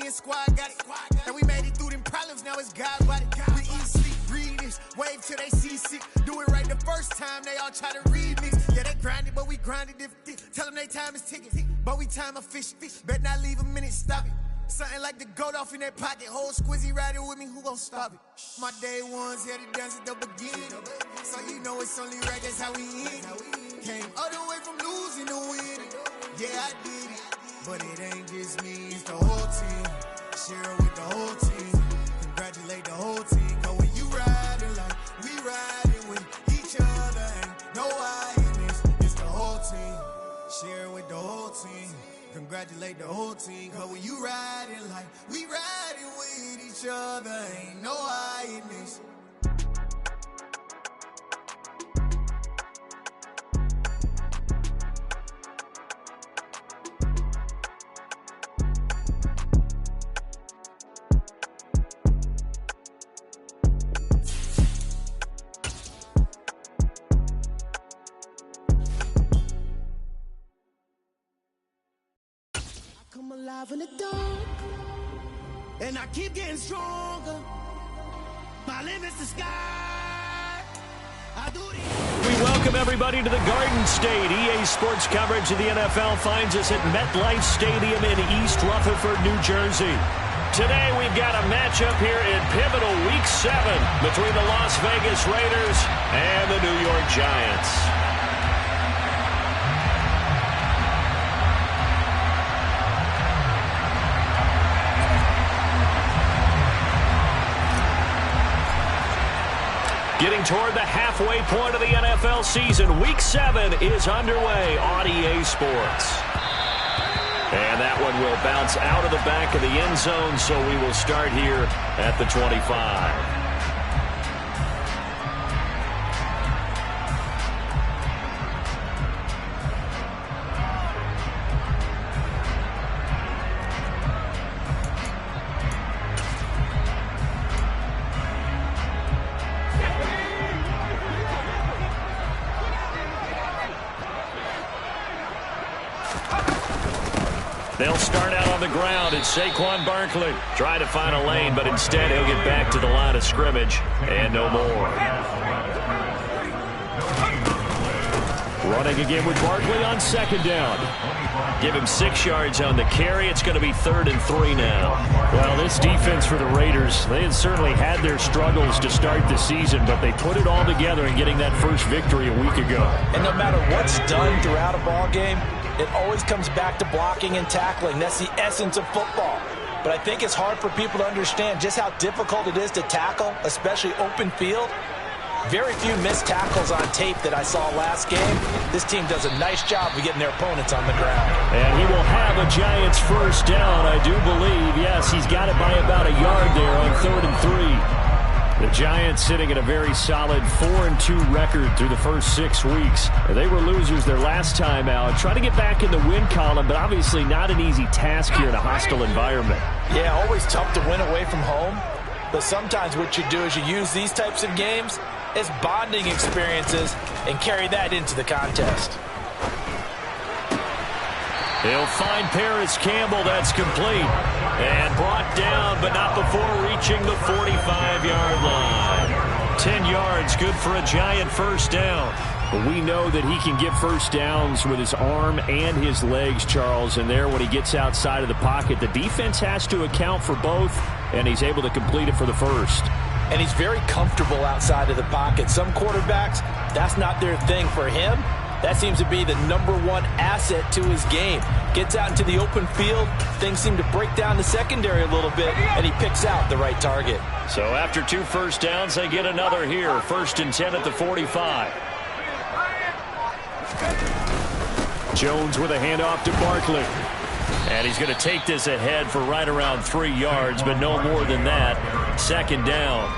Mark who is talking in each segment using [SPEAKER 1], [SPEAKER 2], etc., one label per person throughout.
[SPEAKER 1] and squad got it. And we made it through them problems, now it's God body. We eat, sleep, breathe this, wave till they see sick. Do it right the first time, they all try to remix. Yeah, they grinded, but we grinded different. Tell them they time is ticking, but we time a fish. Bet not leave a minute, stop it. Something like the goat off in that pocket. Whole squizzy riding with me, who gon' stop it? My day ones here to dance at the beginning. So you know it's only right, that's how we end. Came all the way from losing to winning. Yeah, I did it, but it ain't just me, it's the whole team. Share it with the whole team. Congratulate the whole team. Cause when you riding like we riding with each other, ain't no I in this, it's the whole team. Share it with the whole team. Congratulate the whole team. Cause when you riding like we riding with each other, ain't no I in this.
[SPEAKER 2] Alive in the dark, and I keep getting stronger. My limit's the sky. I do this.
[SPEAKER 3] We welcome everybody to the Garden State. EA Sports coverage of the NFL finds us at MetLife Stadium in East Rutherford, New Jersey. Today we've got a matchup here in pivotal Week 7 between the Las Vegas Raiders and the New York Giants. Getting toward the halfway point of the NFL season, Week 7 is underway on EA Sports. And that one will bounce out of the back of the end zone, so we will start here at the 25. They'll start out on the ground. It's Saquon Barkley. Trying to find a lane, but instead he'll get back to the line of scrimmage and no more. Running again with Barkley on second down. Give him 6 yards on the carry. It's going to be 3rd and 3 now.
[SPEAKER 4] Well, this defense for the Raiders, they had certainly had their struggles to start the season, but they put it all together in getting that first victory a week ago.
[SPEAKER 5] And no matter what's done throughout a ball game, it always comes back to blocking and tackling. That's the essence of football. But I think it's hard for people to understand just how difficult it is to tackle, especially open field. Very few missed tackles on tape that I saw last game. This team does a nice job of getting their opponents on the ground.
[SPEAKER 3] And he will have a Giants first down, I do believe. Yes, he's got it by about a yard there on 3rd and 3. The Giants sitting at a very solid 4-2 record through the first 6 weeks. They were losers their last time out. Try to get back in the win column, but obviously not an easy task here in a hostile environment.
[SPEAKER 5] Yeah, always tough to win away from home. But sometimes what you do is you use these types of games as bonding experiences and carry that into the contest.
[SPEAKER 3] He'll find Paris Campbell. That's complete. And brought down, but not before reaching the 45-yard line. 10 yards, good for a Giant first down. But we know that he can get first downs with his arm and his legs, Charles. And there, when he gets outside of the pocket, the defense has to account for both, and he's able to complete it for the first.
[SPEAKER 5] And he's very comfortable outside of the pocket. Some quarterbacks, that's not their thing. For him, that seems to be the #1 asset to his game. Gets out into the open field, things seem to break down the secondary a little bit, and he picks out the right target.
[SPEAKER 3] So after 2 first downs, they get another here. 1st and 10 at the 45. Jones with a handoff to Barkley. And he's going to take this ahead for right around 3 yards, but no more than that. 2nd down.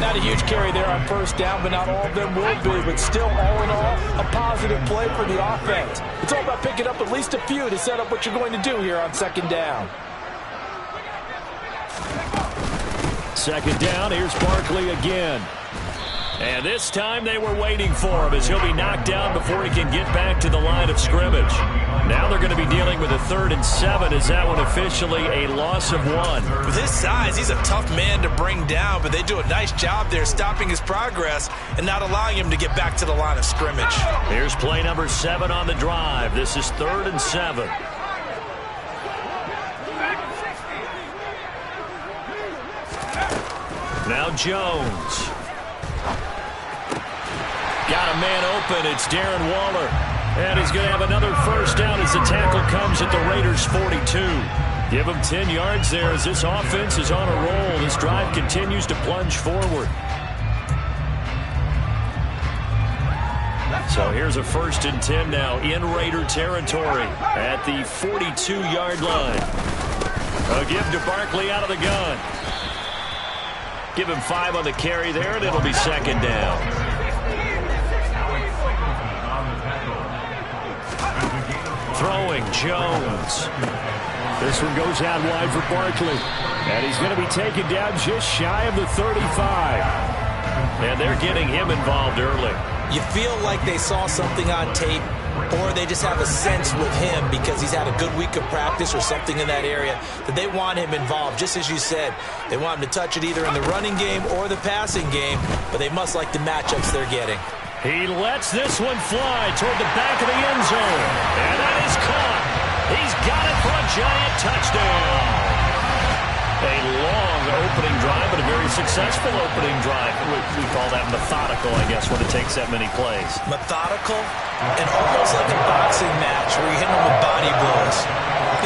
[SPEAKER 5] Not a huge carry there on first down, but not all of them will be. But still, all in all, a positive play for the offense. It's all about picking up at least a few to set up what you're going to do here on 2nd down.
[SPEAKER 3] 2nd down, here's Barkley again. And this time they were waiting for him as he'll be knocked down before he can get back to the line of scrimmage. Now they're going to be dealing with a 3rd and 7 as that one officially a loss of 1.
[SPEAKER 5] With his size, he's a tough man to bring down, but they do a nice job there stopping his progress and not allowing him to get back to the line of scrimmage.
[SPEAKER 3] Here's play number 7 on the drive. This is 3rd and 7. Now Jones. Got a man open. It's Darren Waller. And he's going to have another first down as the tackle comes at the Raiders' 42. Give him 10 yards there as this offense is on a roll. This drive continues to plunge forward. So here's a 1st and 10 now in Raider territory at the 42-yard line. A give to Barkley out of the gun. Give him 5 on the carry there, and it'll be 2nd down. Throwing, Jones. This one goes out wide for Barkley. And he's going to be taken down just shy of the 35. And they're getting him involved early.
[SPEAKER 5] You feel like they saw something on tape, or they just have a sense with him because he's had a good week of practice or something in that area that they want him involved. Just as you said, they want him to touch it either in the running game or the passing game, but they must like the matchups they're getting.
[SPEAKER 3] He lets this one fly toward the back of the end zone. And that is caught. He's got it for a giant touchdown. A long opening drive, but a very successful opening drive. We call that methodical, I guess, when it takes that many plays.
[SPEAKER 5] Methodical and almost like a boxing match where you hit them with body blows.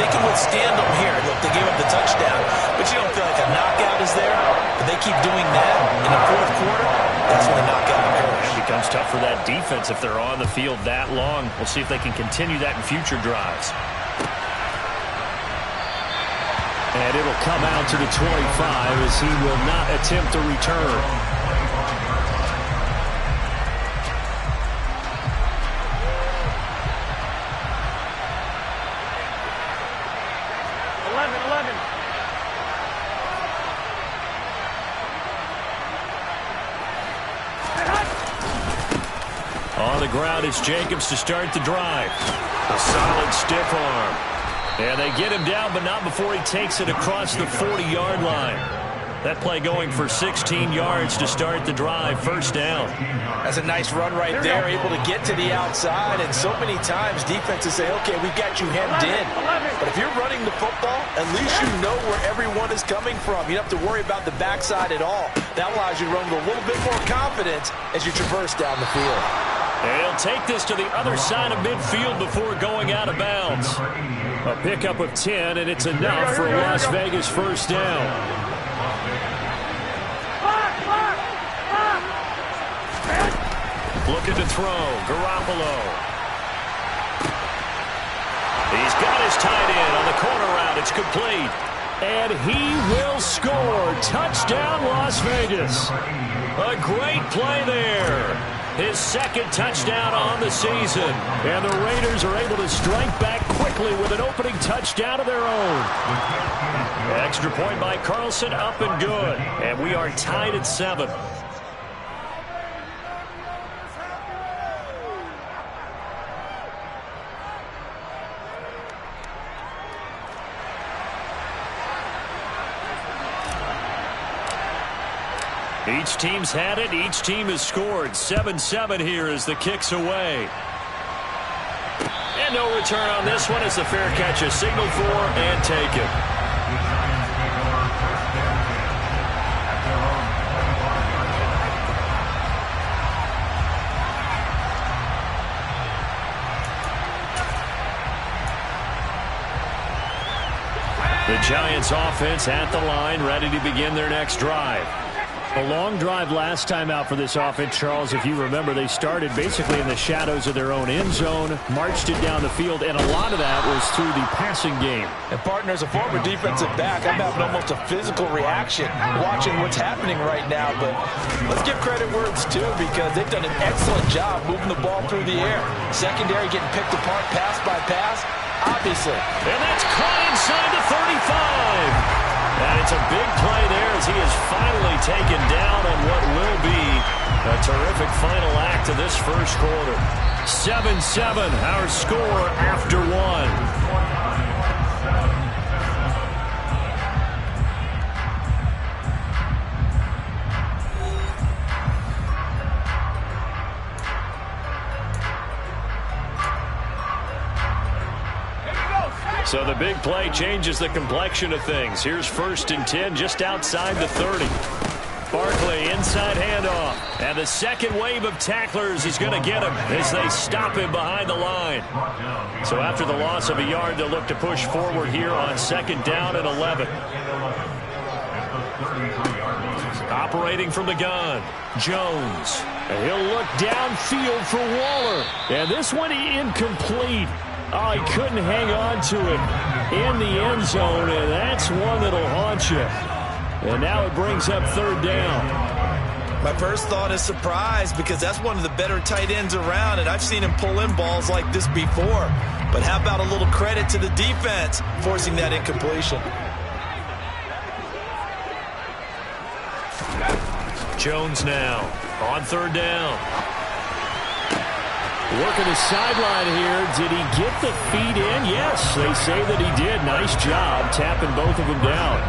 [SPEAKER 5] They can withstand them here. Look, they gave up the touchdown, but you don't feel like a knockout is there. But they keep doing that in the 4th quarter. That's when the knockout occurs.
[SPEAKER 3] It becomes tough for that defense if they're on the field that long. We'll see if they can continue that in future drives. And it'll come out to the 25 as he will not attempt to return. On the ground, it's Jacobs to start the drive. A solid stiff arm. And they get him down, but not before he takes it across the 40-yard line. That play going for 16 yards to start the drive. 1st down.
[SPEAKER 5] That's a nice run right there, able to get to the outside. And so many times defenses say, okay, we've got you hemmed in. But if you're running the football, at least you know where everyone is coming from. You don't have to worry about the backside at all. That allows you to run with a little bit more confidence as you traverse down the field.
[SPEAKER 3] And he'll take this to the other side of midfield before going out of bounds. A pickup of 10, and it's enough for a Las Vegas 1st down. Looking to throw. Garoppolo. He's got his tight end on the corner route. It's complete. And he will score. Touchdown, Las Vegas. A great play there. His 2nd touchdown on the season. And the Raiders are able to strike back quickly with an opening touchdown of their own. Extra point by Carlson, up and good. And we are tied at 7. Each team's had it. Each team has scored. 7-7 here as the kick's away. And no return on this one as the fair catch is signaled for and taken. The Giants offense at the line, ready to begin their next drive.
[SPEAKER 4] A long drive last time out for this offense, Charles. If you remember, they started basically in the shadows of their own end zone, marched it down the field, and a lot of that was through the passing game.
[SPEAKER 5] And, partner, as a former defensive back, I'm having almost a physical reaction watching what's happening right now. But let's give credit where it's due because they've done an excellent job moving the ball through the air. Secondary getting picked apart pass by pass, obviously.
[SPEAKER 3] And that's caught inside the 35. And it's a big play there as he is finally taken down on what will be A terrific final act of this first quarter. 7-7, our score after one. So the big play changes the complexion of things. Here's 1st and 10 just outside the 30. Barkley inside handoff. And the second wave of tacklers is going to get him as they stop him behind the line. So after the loss of a yard, they'll look to push forward here on 2nd down and 11. Operating from the gun, Jones. And he'll look downfield for Waller. And this one incomplete. Oh, he couldn't hang on to it in the end zone, and that's one that'll haunt you. And now it brings up 3rd down.
[SPEAKER 5] My first thought is surprise because that's one of the better tight ends around, and I've seen him pull in balls like this before. But how about a little credit to the defense forcing that incompletion?
[SPEAKER 3] Jones now on 3rd down.
[SPEAKER 4] Working the sideline here. Did he get the feet in? Yes, they say that he did. Nice job tapping both of them down.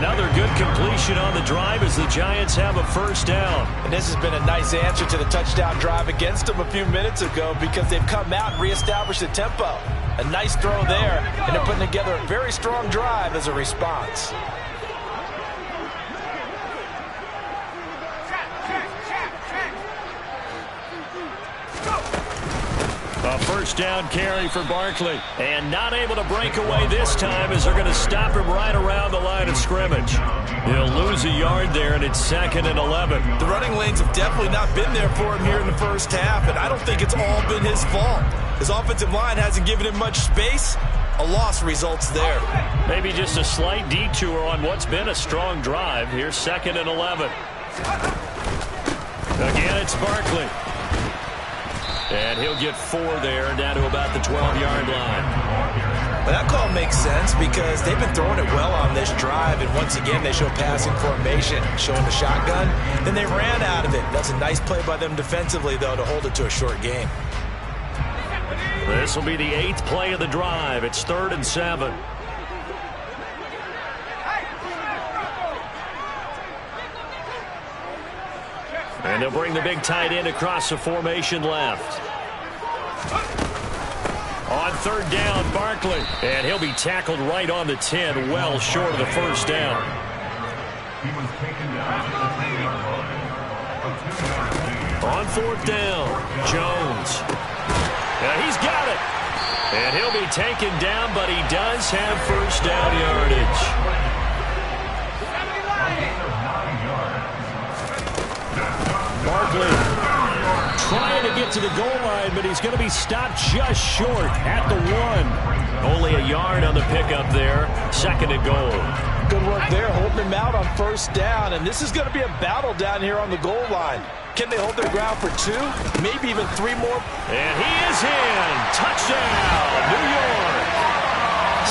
[SPEAKER 3] Another good completion on the drive as the Giants have a 1st down.
[SPEAKER 5] And this has been a nice answer to the touchdown drive against them a few minutes ago because they've come out and reestablished the tempo. A nice throw there, and they're putting together a very strong drive as a response.
[SPEAKER 3] A 1st down carry for Barkley. And not able to break away this time as they're going to stop him right around the line of scrimmage. He'll lose a yard there, and it's 2nd and 11.
[SPEAKER 5] The running lanes have definitely not been there for him here in the first half, and I don't think it's all been his fault. His offensive line hasn't given him much space. A loss results there.
[SPEAKER 3] Maybe just a slight detour on what's been a strong drive. Here's 2nd and 11. Again, it's Barkley. And he'll get 4 there, down to about the 12-yard line.
[SPEAKER 5] But that call makes sense because they've been throwing it well on this drive, and once again they show passing formation, showing the shotgun. Then they ran out of it. That's a nice play by them defensively, though, to hold it to a short game.
[SPEAKER 3] This will be the 8th play of the drive. It's 3rd and 7. And they'll bring the big tight end across the formation left. On 3rd down, Barkley. And he'll be tackled right on the 10, well short of the 1st down. On 4th down, Jones. And he's got it. And he'll be taken down, but he does have 1st down yardage. Barkley trying to get to the goal line, but he's going to be stopped just short at the 1. Only a yard on the pickup there. 2nd and goal.
[SPEAKER 5] Good work there, holding him out on 1st down, and this is going to be a battle down here on the goal line. Can they hold their ground for 2, maybe even 3 more?
[SPEAKER 3] And he is in. Touchdown, New York.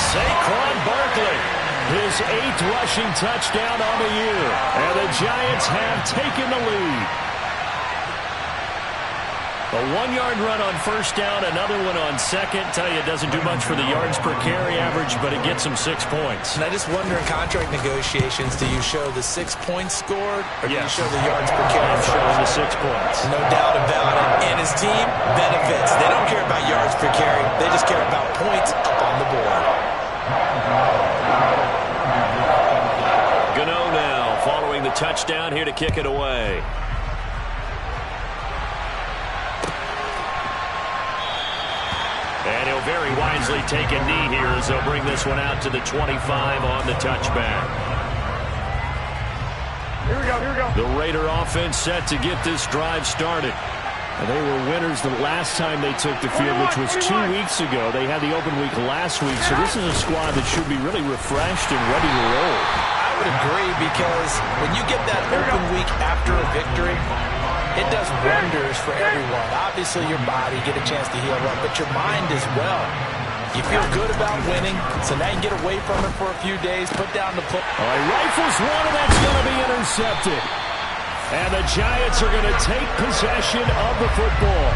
[SPEAKER 3] Saquon Barkley, his 8th rushing touchdown on the year. And the Giants have taken the lead. A 1-yard run on 1st down, another one on 2nd. Tell you, it doesn't do much for the yards per carry average, but it gets them 6 points.
[SPEAKER 5] And I just wonder in contract negotiations, do you show the 6 points scored, or do you show the yards per carry?
[SPEAKER 3] I'm showing the 6 points.
[SPEAKER 5] No doubt about it. And his team benefits. They don't care about yards per carry. They just care about points up on the board.
[SPEAKER 3] Gano now following the touchdown here to kick it away. And he'll very wisely take a knee here as they'll bring this one out to the 25 on the touchback.
[SPEAKER 6] Here we go.
[SPEAKER 3] The Raider offense set to get this drive started.
[SPEAKER 4] And they were winners the last time they took the field, which was 2 weeks ago. They had the open week last week, so this is a squad that should be really refreshed and ready to roll.
[SPEAKER 5] I would agree because when you get that open week after a victory, it does wonders for everyone. Obviously, your body, get a chance to heal up, but your mind as well. You feel good about winning, so now you can get away from it for a few days, put down the foot.
[SPEAKER 4] All right, rifles one, and that's going to be intercepted. And the Giants are going to take possession of the football.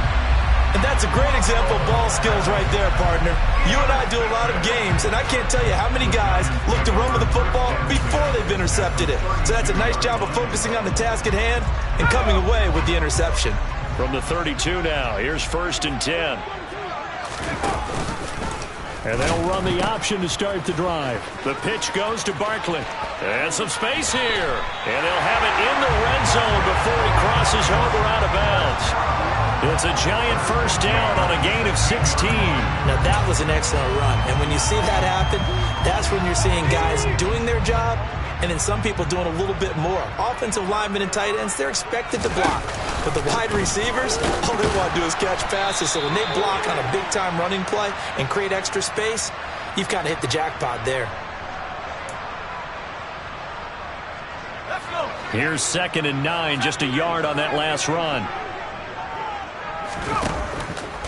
[SPEAKER 5] And that's a great example of ball skills right there, partner. You and I do a lot of games, and I can't tell you how many guys look to run with the football before they've intercepted it. So that's a nice job of focusing on the task at hand and coming away with the interception.
[SPEAKER 3] From the 32 now, here's 1st and 10.
[SPEAKER 4] And they'll run the option to start the drive.
[SPEAKER 3] The pitch goes to Barkley. And some space here. And they'll have it in the red zone before he crosses over out of bounds. It's a Giant 1st down on a gain of 16.
[SPEAKER 5] Now that was an excellent run. And when you see that happen, that's when you're seeing guys doing their job and then some people doing a little bit more. Offensive linemen and tight ends, they're expected to block. But the wide receivers, all they want to do is catch passes. So when they block on a big-time running play and create extra space, you've got to hit the jackpot there.
[SPEAKER 3] Here's 2nd and 9, just a yard on that last run.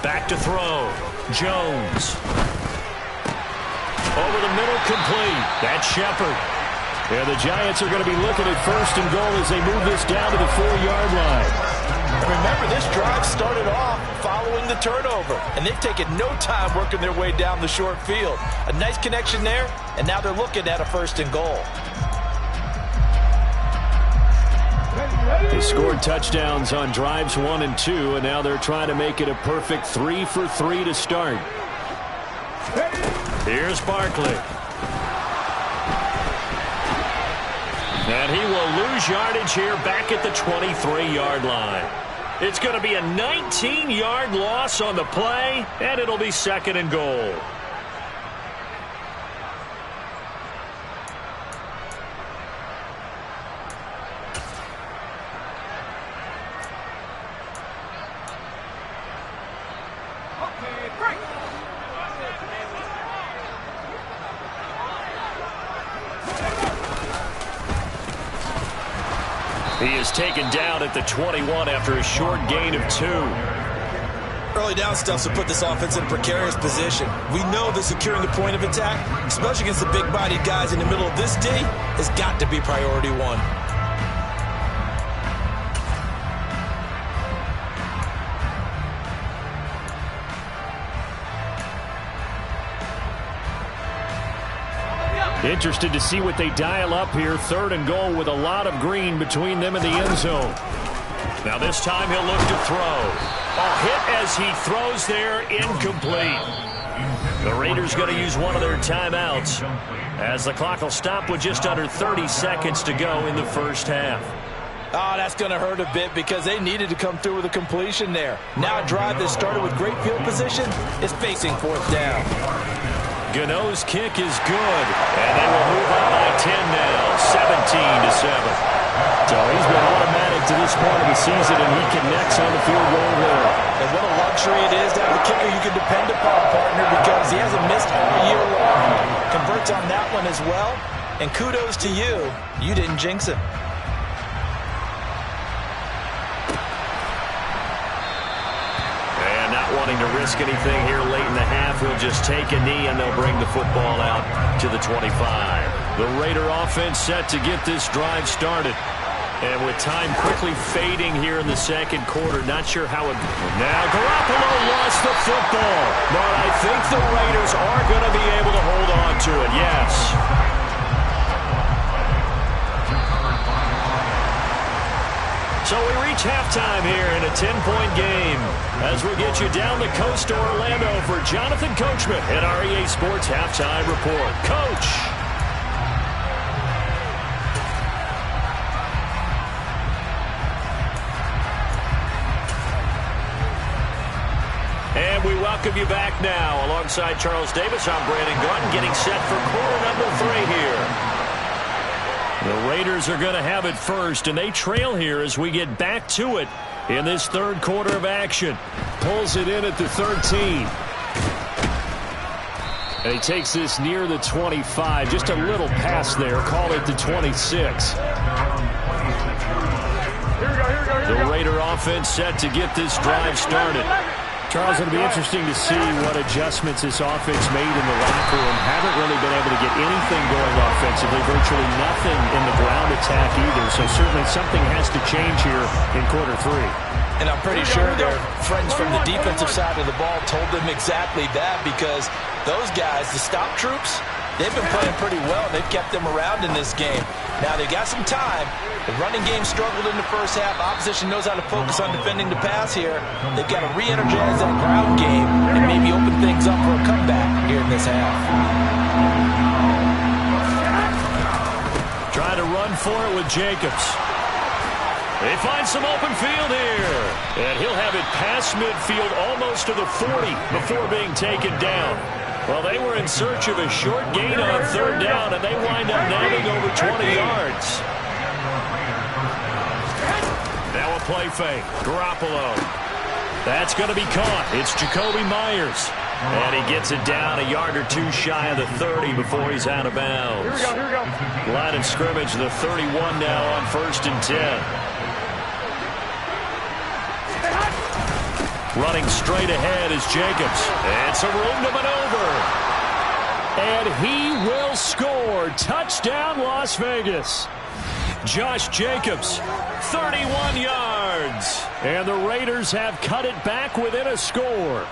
[SPEAKER 3] Back to throw. Jones. Over the middle, complete. That's Shepard. Yeah, the Giants are going to be looking at 1st and goal as they move this down to the 4-yard line.
[SPEAKER 5] Remember, this drive started off following the turnover, and they've taken no time working their way down the short field. A nice connection there, and now they're looking at a 1st and goal.
[SPEAKER 4] They scored touchdowns on drives 1 and 2, and now they're trying to make it a perfect 3 for 3 to start.
[SPEAKER 3] Here's Barkley. And he will lose yardage here back at the 23-yard line. It's going to be a 19-yard loss on the play, and it'll be 2nd and goal. He is taken down at the 21 after a short gain of 2.
[SPEAKER 5] Early down stuff will put this offense in a precarious position. We know that securing the point of attack, especially against the big-bodied guys in the middle of this D, has got to be priority 1.
[SPEAKER 4] Interested to see what they dial up here. 3rd and goal with a lot of green between them and the end zone.
[SPEAKER 3] Now this time he'll look to throw. A hit as he throws there, incomplete. The Raiders going to use one of their timeouts as the clock will stop with just under 30 seconds to go in the 1st half.
[SPEAKER 5] Oh, that's going to hurt a bit because they needed to come through with a completion there. Now a drive that started with great field position is facing 4th down.
[SPEAKER 3] Gano's kick is good, and they will move on by 10 now, 17-7.
[SPEAKER 4] So he's been automatic to this point of the season, and he connects on the field goal there.
[SPEAKER 5] And what a luxury it is to have a kicker you can depend upon, partner, because he hasn't missed all year long. Converts on that one as well, and kudos to you. You didn't jinx him.
[SPEAKER 3] Wanting to risk anything here late in the half, he'll just take a knee and they'll bring the football out to the 25. The Raider offense set to get this drive started. And with time quickly fading here in the 2nd quarter, not sure how it... Now Garoppolo lost the football, but I think the Raiders are going to be able to hold on to it, yes. So we reach halftime here in a 10-point game as we get you down the coast to Orlando for Jonathan Coachman at our EA Sports Halftime Report. Coach. And we welcome you back now. Alongside Charles Davis, I'm Brandon Gaudin getting set for quarter number 3 here. The Raiders are going to have it first, and they trail here as we get back to it in this 3rd quarter of action. Pulls it in at the 13. And he takes this near the 25. Just a little pass there. Call it the 26. The Raider offense set to get this drive started.
[SPEAKER 4] Charles, it'll be interesting to see what adjustments this offense made in the locker room. Haven't really been able to get anything going offensively, virtually nothing in the ground attack either. So certainly something has to change here in quarter 3.
[SPEAKER 5] And I'm pretty sure their friends from the defensive side of the ball told them exactly that, because those guys, the stop troops, they've been playing pretty well. They've kept them around in this game. Now, they got some time. The running game struggled in the first half. Opposition knows how to focus on defending the pass here. They've got to re-energize that ground game and maybe open things up for a comeback here in this half.
[SPEAKER 3] Trying to run for it with Jacobs. They find some open field here. And he'll have it past midfield almost to the 40 before being taken down. Well, they were in search of a short gain on third down, and they wind up nailing over 20 yards. Now a play fake. Garoppolo. That's going to be caught. It's Jacoby Myers. And he gets it down a yard or two shy of the 30 before he's out of bounds.
[SPEAKER 6] Here we go.
[SPEAKER 3] Line of scrimmage, the 31 now on 1st and 10. Running straight ahead is Jacobs. And some room to maneuver. And he will score. Touchdown, Las Vegas. Josh Jacobs, 31 yards. And the Raiders have cut it back within a score.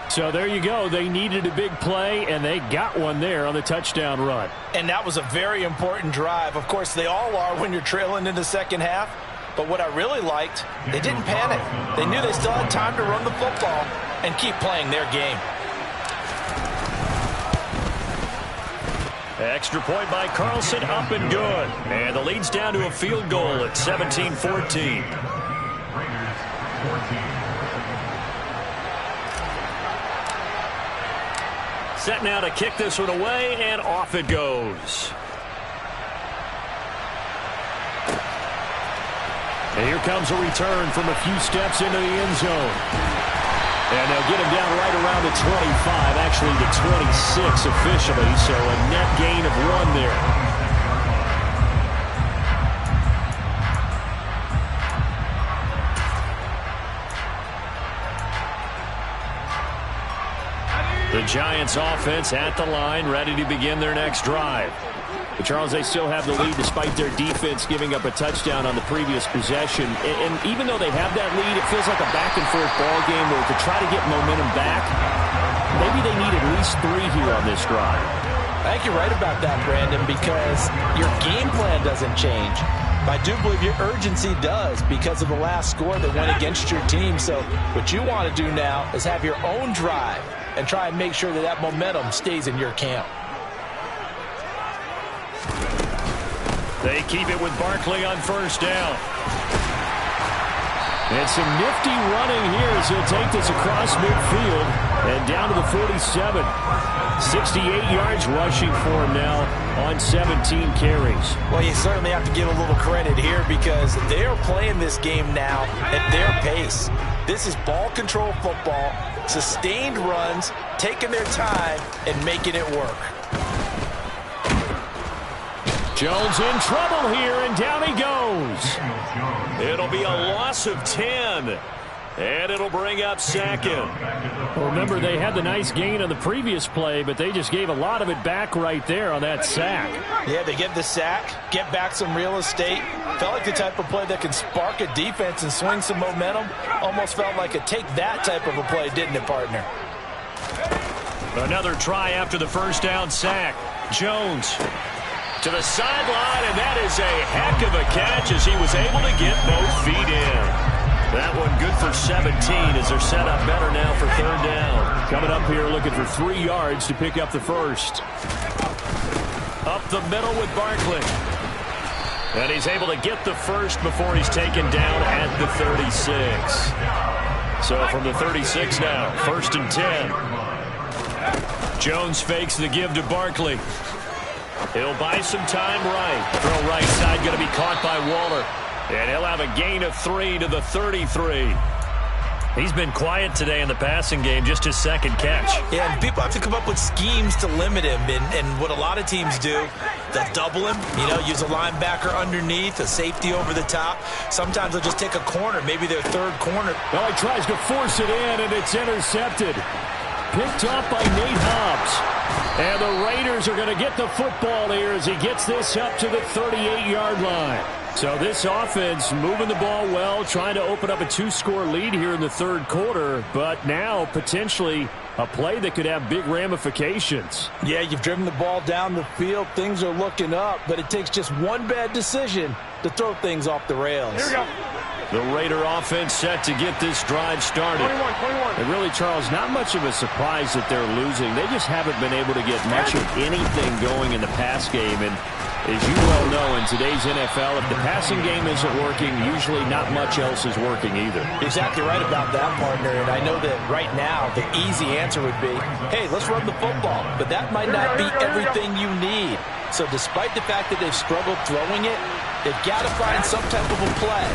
[SPEAKER 3] So there you go. They needed a big play, and they got one there on the touchdown run.
[SPEAKER 5] And that was a very important drive. Of course, they all are when you're trailing in the second half. But what I really liked, they didn't panic. They knew they still had time to run the football and keep playing their game.
[SPEAKER 3] Extra point by Carlson, up and good. And the lead's down to a field goal at 17-14. Set now to kick this one away, and off it goes. And here comes a return from a few steps into the end zone. And they'll get him down right around the 25, actually the 26 officially, so a net gain of 1 there. The Giants offense at the line, ready to begin their next drive. But Charles, they still have the lead despite their defense giving up a touchdown on the previous possession. And even though they have that lead, it feels like a back-and-forth ball game where to try to get momentum back, maybe they need at least 3 here on this drive.
[SPEAKER 5] I think you're right about that, Brandon, because your game plan doesn't change. But I do believe your urgency does because of the last score that went against your team. So what you want to do now is have your own drive and try and make sure that that momentum stays in your camp.
[SPEAKER 3] They keep it with Barkley on 1st down. And some nifty running here as he'll take this across midfield and down to the 47. 68 yards rushing for him now on 17 carries.
[SPEAKER 5] Well, you certainly have to give a little credit here because they are playing this game now at their pace. This is ball control football, sustained runs, taking their time and making it work.
[SPEAKER 3] Jones in trouble here, and down he goes. It'll be a loss of 10, and it'll bring up 2nd.
[SPEAKER 4] Well, remember, they had the nice gain on the previous play, but they just gave a lot of it back right there on that sack.
[SPEAKER 5] Yeah, they get the sack, get back some real estate. Felt like the type of play that can spark a defense and swing some momentum. Almost felt like a take that type of a play, didn't it, partner?
[SPEAKER 3] Another try after the 1st down sack. Jones to the sideline, and that is a heck of a catch as he was able to get both feet in. That one good for 17 as they're set up better now for 3rd down.
[SPEAKER 4] Coming up here looking for 3 yards to pick up the first.
[SPEAKER 3] Up the middle with Barkley. And he's able to get the first before he's taken down at the 36. So from the 36 now, 1st and 10. Jones fakes the give to Barkley. He'll buy some time right. Throw right side going to be caught by Waller. And he'll have a gain of 3 to the 33. He's been quiet today in the passing game, just his second catch.
[SPEAKER 5] Yeah, and people have to come up with schemes to limit him. And what a lot of teams do, they'll double him, use a linebacker underneath, a safety over the top. Sometimes they'll just take a corner, maybe their third corner.
[SPEAKER 4] Well, he tries to force it in, and it's intercepted. Picked up by Nate Hobbs. And the Raiders are going to get the football here as he gets this up to the 38-yard line. So this offense moving the ball well, trying to open up a 2-score lead here in the third quarter, but now potentially a play that could have big ramifications.
[SPEAKER 5] Yeah, you've driven the ball down the field. Things are looking up, but it takes just one bad decision to throw things off the rails.
[SPEAKER 3] Here we go. The Raider offense set to get this drive started.
[SPEAKER 4] 21. And really, Charles, not much of a surprise that they're losing. They just haven't been able to get much of anything going in the pass game. And as you well know, in today's NFL, if the passing game isn't working, usually not much else is working either.
[SPEAKER 5] Exactly right about that, partner. And I know that right now the easy answer would be, hey, let's run the football. But that might not be everything you need. So despite the fact that they've struggled throwing it, they've got to find some type of a play.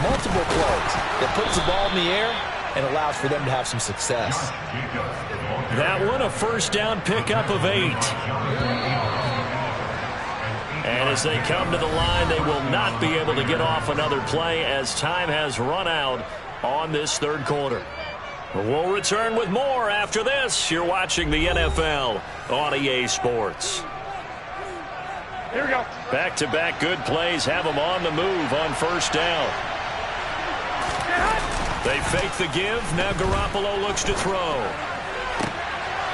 [SPEAKER 5] Multiple plays that puts the ball in the air and allows for them to have some success.
[SPEAKER 3] That one, a first down pickup of 8. And as they come to the line, they will not be able to get off another play as time has run out on this third quarter. We'll return with more after this. You're watching the NFL on EA Sports.
[SPEAKER 4] Here we go.
[SPEAKER 3] Back-to-back good plays have them on the move on first down. They fake the give. Now Garoppolo looks to throw.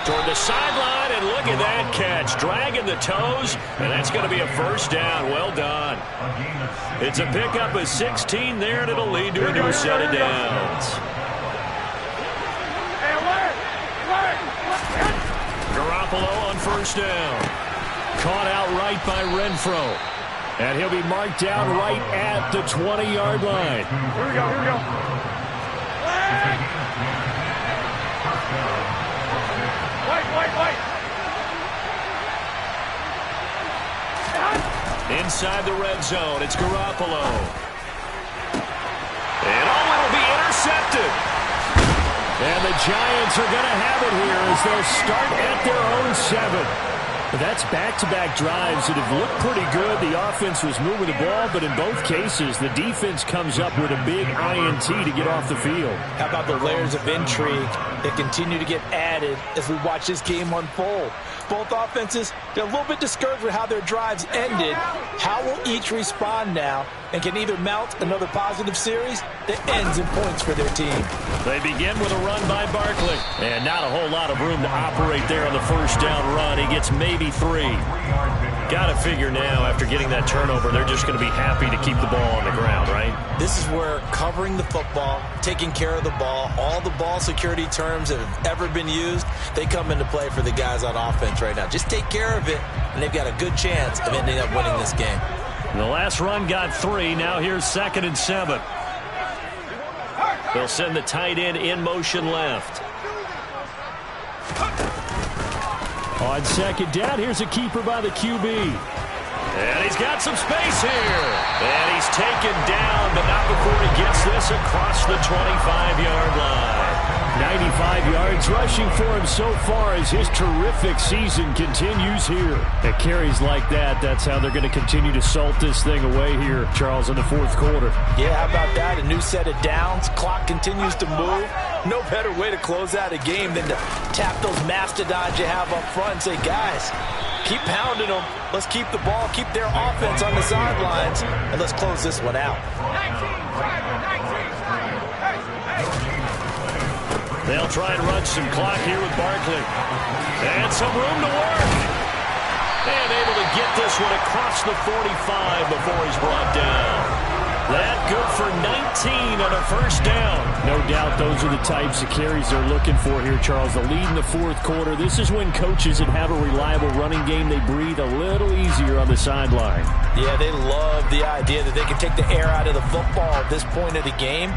[SPEAKER 3] Toward the sideline, and look at that catch. Dragging the toes, and that's going to be a first down. Well done. It's a pickup of 16 there, and it'll lead to a new set of downs. Garoppolo on first down. Caught out right by Renfro. And he'll be marked down right at the 20-yard line.
[SPEAKER 4] Here we go. Wait.
[SPEAKER 3] Inside the red zone, it's Garoppolo. And it'll be intercepted. And the Giants are going to have it here as they'll start at their own 7. That's back-to-back drives that have looked pretty good. The offense was moving the ball, but in both cases, the defense comes up with a big INT to get off the field.
[SPEAKER 5] How about the layers of intrigue that continue to get added as we watch this game unfold? Both offenses, they're a little bit discouraged with how their drives ended. How will each respond now and can either mount another positive series that ends in points for their team?
[SPEAKER 3] They begin with a run by Barkley. And not a whole lot of room to operate there on the first down run. He gets maybe 3. Got to figure now, after getting that turnover, they're just going to be happy to keep the ball on the ground, right?
[SPEAKER 5] This is where covering the football, taking care of the ball, all the ball security terms that have ever been used, they come into play for the guys on offense right now. Just take care of it, and they've got a good chance of ending up winning this game.
[SPEAKER 3] The last run got 3. Now here's 2nd and 7. They'll send the tight end in motion left.
[SPEAKER 4] On second down, here's a keeper by the QB.
[SPEAKER 3] And he's got some space here. And he's taken down, but not before he gets this across the 25-yard line.
[SPEAKER 4] 95 yards rushing for him so far as his terrific season continues here. At carries like that, that's how they're going to continue to salt this thing away here, Charles, in the fourth quarter.
[SPEAKER 5] Yeah, how about that? A new set of downs. Clock continues to move. No better way to close out a game than to tap those mastodons you have up front and say, guys, keep pounding them. Let's keep the ball, keep their offense on the sidelines, and let's close this one out.
[SPEAKER 3] They'll try and run some clock here with Barkley. And some room to work. And able to get this one across the 45 before he's brought down. That good for 19 on a first down.
[SPEAKER 4] No doubt those are the types of carries they're looking for here, Charles. The lead in the fourth quarter. This is when coaches that have a reliable running game, they breathe a little easier on the sideline.
[SPEAKER 5] Yeah, they love the idea that they can take the air out of the football at this point of the game.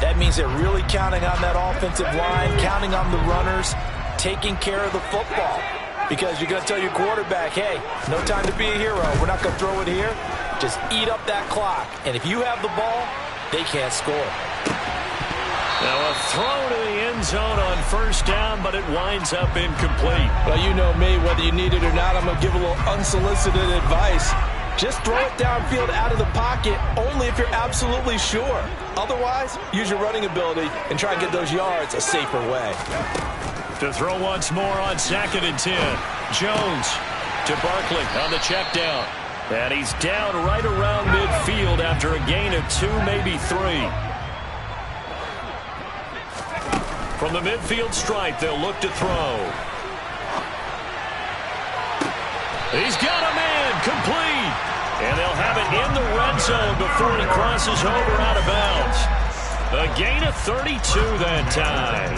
[SPEAKER 5] That means they're really counting on that offensive line, counting on the runners, taking care of the football. Because you're going to tell your quarterback, hey, no time to be a hero. We're not going to throw it here. Just eat up that clock. And if you have the ball, they can't score.
[SPEAKER 3] Now a throw to the end zone on first down, but it winds up incomplete.
[SPEAKER 5] Well, you know me, whether you need it or not, I'm going to give a little unsolicited advice. Just throw it downfield out of the pocket, only if you're absolutely sure. Otherwise, use your running ability and try and get those yards a safer way.
[SPEAKER 3] To throw once more on 2nd and 10. Jones to Barkley on the check down. And he's down right around midfield after a gain of 2, maybe 3. From the midfield stripe, they'll look to throw. He's got a man, complete. And they'll have it in the red zone before he crosses over out of bounds. A gain of 32 that time.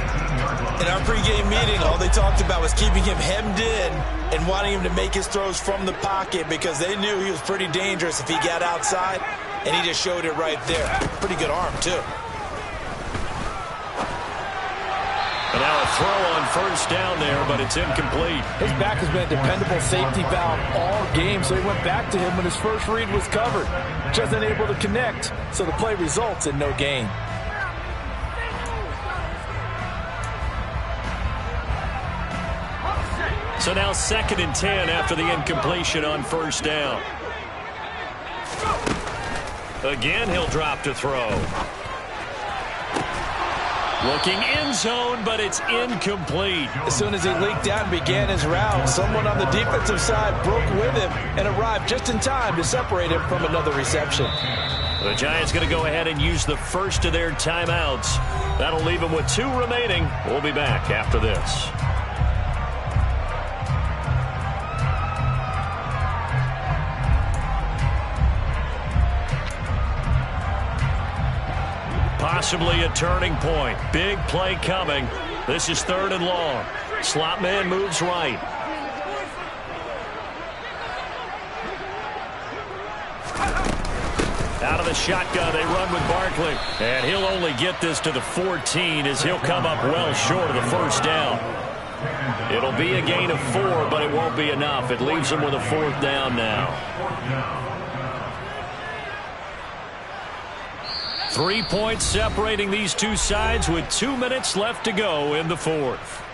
[SPEAKER 5] In our pregame meeting, all they talked about was keeping him hemmed in and wanting him to make his throws from the pocket because they knew he was pretty dangerous if he got outside, and he just showed it right there. Pretty good arm, too.
[SPEAKER 3] And now a throw on first down there, but it's incomplete.
[SPEAKER 5] His back has been a dependable safety valve all game, so he went back to him when his first read was covered. Just unable to connect, so the play results in no gain.
[SPEAKER 3] So now 2nd and 10 after the incompletion on first down. Again, he'll drop to throw. Looking end zone, but it's incomplete.
[SPEAKER 5] As soon as he leaked out and began his route, someone on the defensive side broke with him and arrived just in time to separate him from another reception.
[SPEAKER 3] The Giants going to go ahead and use the first of their timeouts. That'll leave them with 2 remaining. We'll be back after this. Possibly a turning point. Big play coming. This is 3rd and long. Slot man moves right. Out of the shotgun, they run with Barkley. And he'll only get this to the 14 as he'll come up well short of the first down. It'll be a gain of 4, but it won't be enough. It leaves them with a 4th down now. 3 points separating these two sides with 2 minutes left to go in the 4th.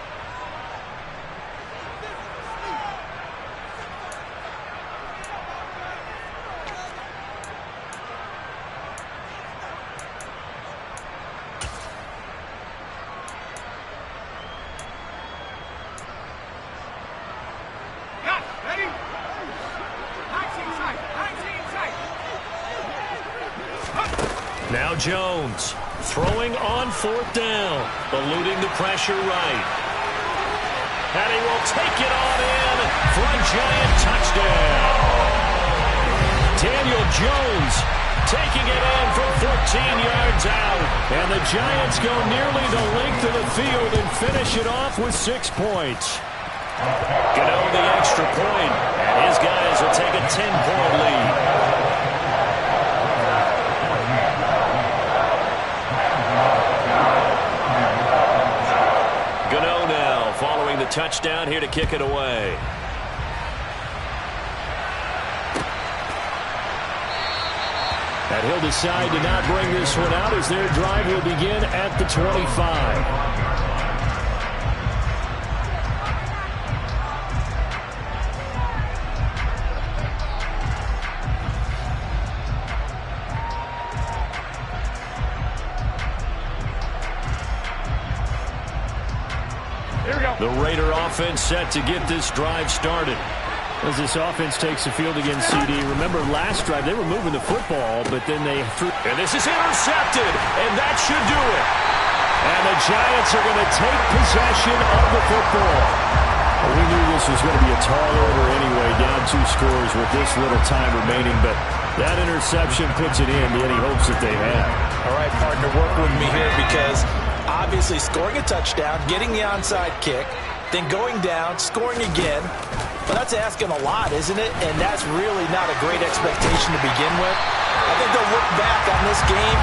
[SPEAKER 3] Now Jones throwing on 4th down, eluding the pressure right. And he will take it on in for a Giant touchdown. Daniel Jones taking it in from 14 yards out. And the Giants go nearly the length of the field and finish it off with 6 points. Gano the extra point, and his guys will take a 10-point lead. Gano now following the touchdown here to kick it away. And he'll decide to not bring this one out as their drive will begin at the 25. The Raider offense set to get this drive started.
[SPEAKER 4] As this offense takes the field against CD, remember last drive they were moving the football, but then they threw.
[SPEAKER 3] And this is intercepted, and that should do it. And the Giants are going to take possession of the football.
[SPEAKER 4] Well, we knew this was going to be a tall order anyway, down 2 scores with this little time remaining, but that interception puts it in any hopes that they had.
[SPEAKER 5] All right, partner, work with me here because obviously scoring a touchdown, getting the onside kick, then going down, scoring again. Well, that's asking a lot, isn't it? And that's really not a great expectation to begin with. I think they'll look back on this game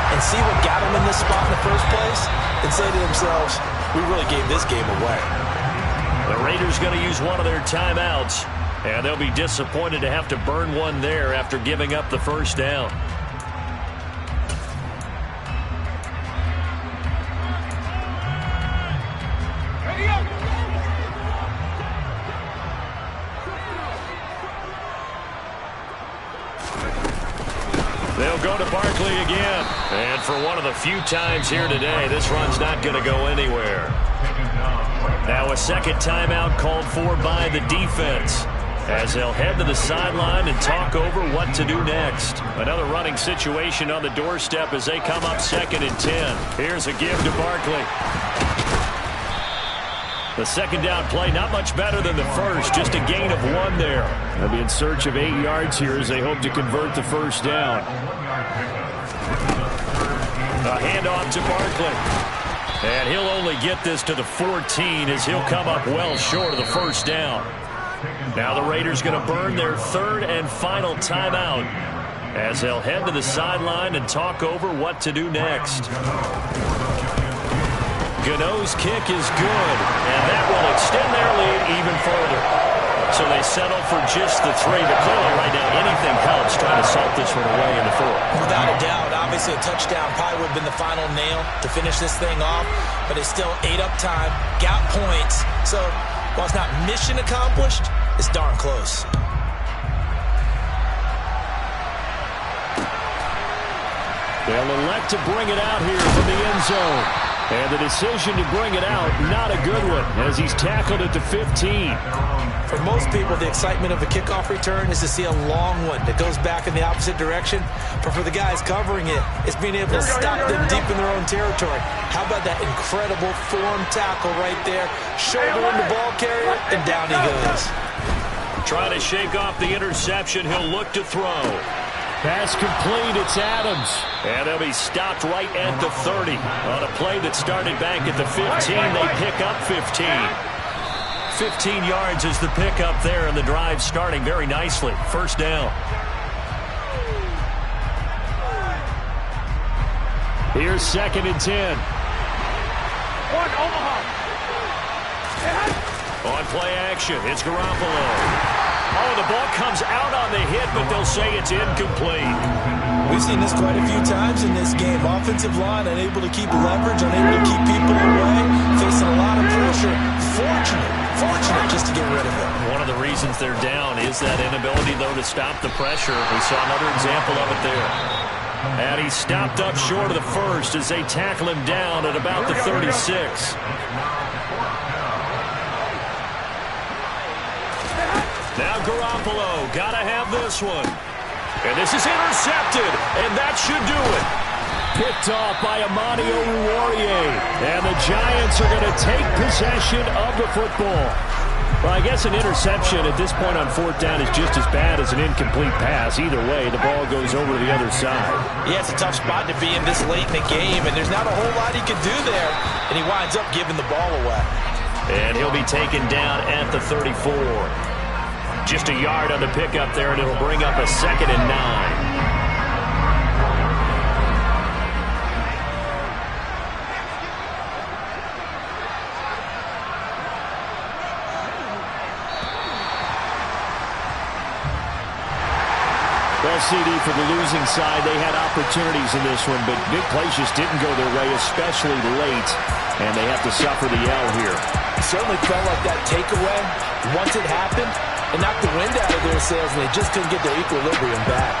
[SPEAKER 5] and see what got them in this spot in the first place and say to themselves, we really gave this game away.
[SPEAKER 3] The Raiders going to use one of their timeouts, and they'll be disappointed to have to burn one there after giving up the first down. They'll go to Barkley again. And for one of the few times here today, this run's not going to go anywhere. Now a second timeout called for by the defense, as they'll head to the sideline and talk over what to do next. Another running situation on the doorstep as they come up 2nd and 10. Here's a give to Barkley. The second down play, not much better than the first, just a gain of 1 there. They'll be in search of 8 yards here as they hope to convert the first down. A handoff to Barkley. And he'll only get this to the 14 as he'll come up well short of the first down. Now the Raiders going to burn their 3rd and final timeout as they'll head to the sideline and talk over what to do next. Gano's kick is good, and that will extend their lead even further. So they settle for just the 3, but clearly right now anything helps trying to salt this one away in the 4th.
[SPEAKER 5] Without a doubt, obviously a touchdown probably would have been the final nail to finish this thing off, but it's still ate up time, got points. So while it's not mission accomplished, it's darn close.
[SPEAKER 3] They'll elect to bring it out here from the end zone. And the decision to bring it out, not a good one, as he's tackled at the 15.
[SPEAKER 5] For most people, the excitement of a kickoff return is to see a long one that goes back in the opposite direction. But for the guys covering it, it's being able to stop them deep in their own territory. How about that incredible form tackle right there? Shoulder in the ball carrier, and down he goes.
[SPEAKER 3] Trying to shake off the interception, he'll look to throw. Pass complete, it's Adams. And they'll be stopped right at the 30. On a play that started back at the 15, they pick up 15. 15 yards is the pickup there, and the drive starting very nicely. First down. Here's 2nd and 10. On play action, it's Garoppolo. Oh, the ball comes out on the hit, but they'll say it's incomplete.
[SPEAKER 5] We've seen this quite a few times in this game. Offensive line unable to keep leverage, unable to keep people away, facing a lot of pressure. Fortunate just to get rid of it.
[SPEAKER 3] One of the reasons they're down is that inability, though, to stop the pressure. We saw another example of it there. And he's stopped up short of the first as they tackle him down at about the 36. Now Garoppolo, gotta have this one. And this is intercepted, and that should do it. Picked off by Amani Oruwariye. And the Giants are going to take possession of the football. Well, I guess an interception at this point on 4th down is just as bad as an incomplete pass. Either way, the ball goes over to the other side.
[SPEAKER 5] Yeah, it's a tough spot to be in this late in the game, and there's not a whole lot he can do there. And he winds up giving the ball away.
[SPEAKER 3] And he'll be taken down at the 34. Just a yard on the pickup there, and it'll bring up a 2nd and 9. Well, CD, for the losing side, they had opportunities in this one, but big plays just didn't go their way, especially late, and they have to suffer the L here.
[SPEAKER 5] It certainly felt like that takeaway, once it happened, it knocked the wind out of their sails, and they just couldn't get their equilibrium back.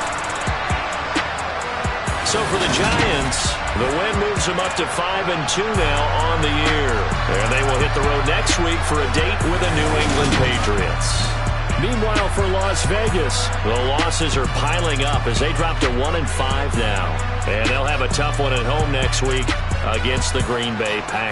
[SPEAKER 3] So for the Giants, the win moves them up to 5-2 now on the year. And they will hit the road next week for a date with the New England Patriots. Meanwhile, for Las Vegas, the losses are piling up as they drop to 1-5 now. And they'll have a tough one at home next week against the Green Bay Packers.